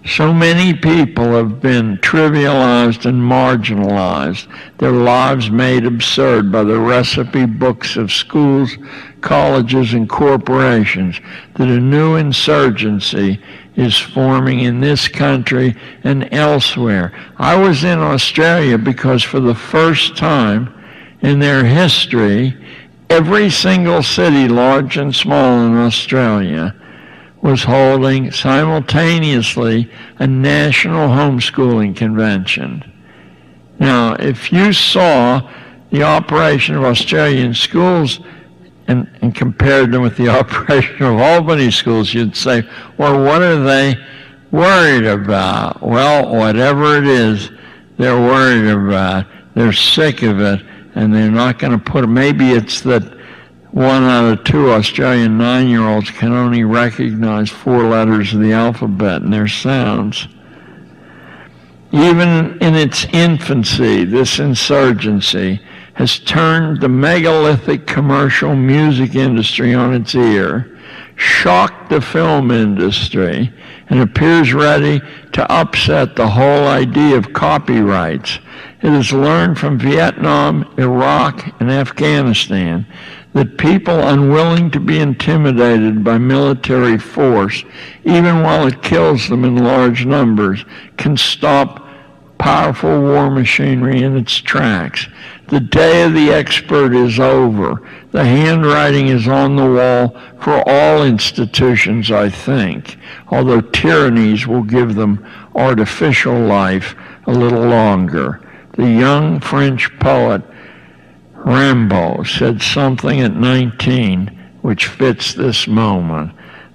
So many people have been trivialized and marginalized, their lives made absurd by the recipe books of schools, colleges, and corporations, that a new insurgency is forming in this country and elsewhere. I was in Australia because for the first time in their history, every single city, large and small in Australia, was holding simultaneously a national homeschooling convention. Now, if you saw the operation of Australian schools and compared them with the operation of Albany schools, you'd say, well, what are they worried about? Well, whatever it is they're worried about, they're sick of it, and they're not going to put it. Maybe it's that 1 out of 2 Australian 9-year-olds can only recognize 4 letters of the alphabet and their sounds. Even in its infancy, this insurgency has turned the megalithic commercial music industry on its ear, shocked the film industry, and appears ready to upset the whole idea of copyrights. It has learned from Vietnam, Iraq, and Afghanistan that people unwilling to be intimidated by military force, even while it kills them in large numbers, can stop powerful war machinery in its tracks. The day of the expert is over. The handwriting is on the wall for all institutions, I think, although tyrannies will give them artificial life a little longer. The young French poet Rimbaud said something at 19 which fits this moment.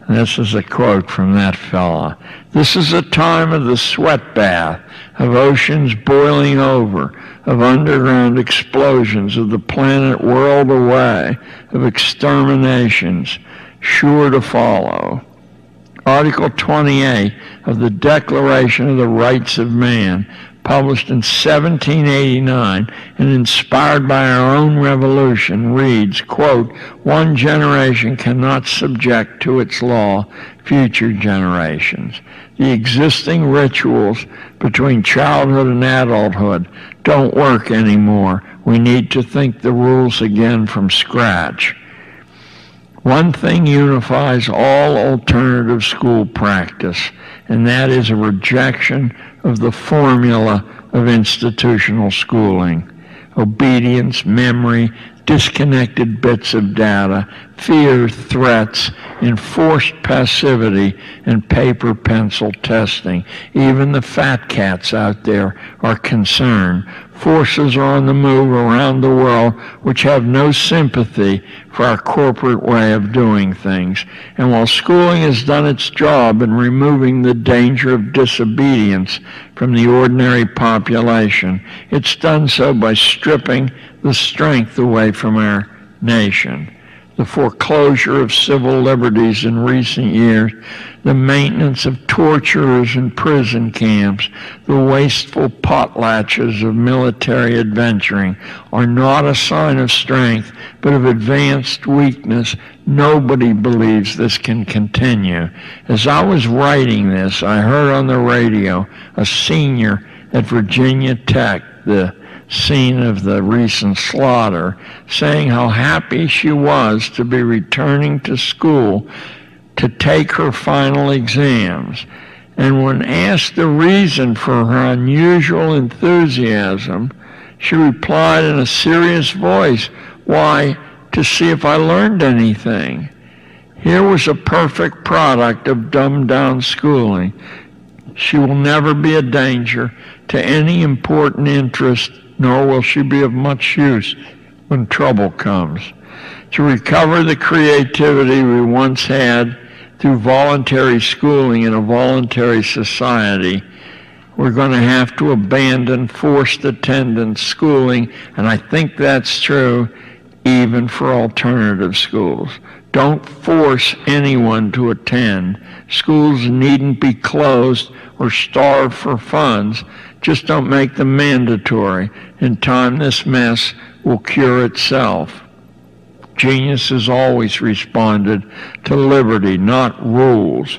And this is a quote from that fella. This is a time of the sweat bath, of oceans boiling over, of underground explosions, of the planet whirled away, of exterminations sure to follow. Article 28 of the Declaration of the Rights of Man, published in 1789 and inspired by our own revolution, reads, quote, "One generation cannot subject to its law future generations. The existing rituals between childhood and adulthood don't work anymore. We need to think the rules again from scratch." One thing unifies all alternative school practice, and that is a rejection of the formula of institutional schooling. Obedience, memory, disconnected bits of data, fear, threats, enforced passivity, and paper pencil testing. Even the fat cats out there are concerned. Forces are on the move around the world which have no sympathy for our corporate way of doing things. And while schooling has done its job in removing the danger of disobedience from the ordinary population, it's done so by stripping the strength away from our nation. The foreclosure of civil liberties in recent years, the maintenance of torturers in prison camps, the wasteful potlatches of military adventuring are not a sign of strength, but of advanced weakness. Nobody believes this can continue. As I was writing this, I heard on the radio a senior at Virginia Tech, the scene of the recent slaughter, saying how happy she was to be returning to school to take her final exams. And when asked the reason for her unusual enthusiasm, she replied in a serious voice, "Why, to see if I learned anything." Here was a perfect product of dumbed-down schooling. She will never be a danger to any important interest, nor will she be of much use when trouble comes. To recover the creativity we once had through voluntary schooling in a voluntary society, we're going to have to abandon forced attendance schooling, and I think that's true even for alternative schools. Don't force anyone to attend. Schools needn't be closed or starved for funds. Just don't make them mandatory. In time, this mess will cure itself. Genius has always responded to liberty, not rules.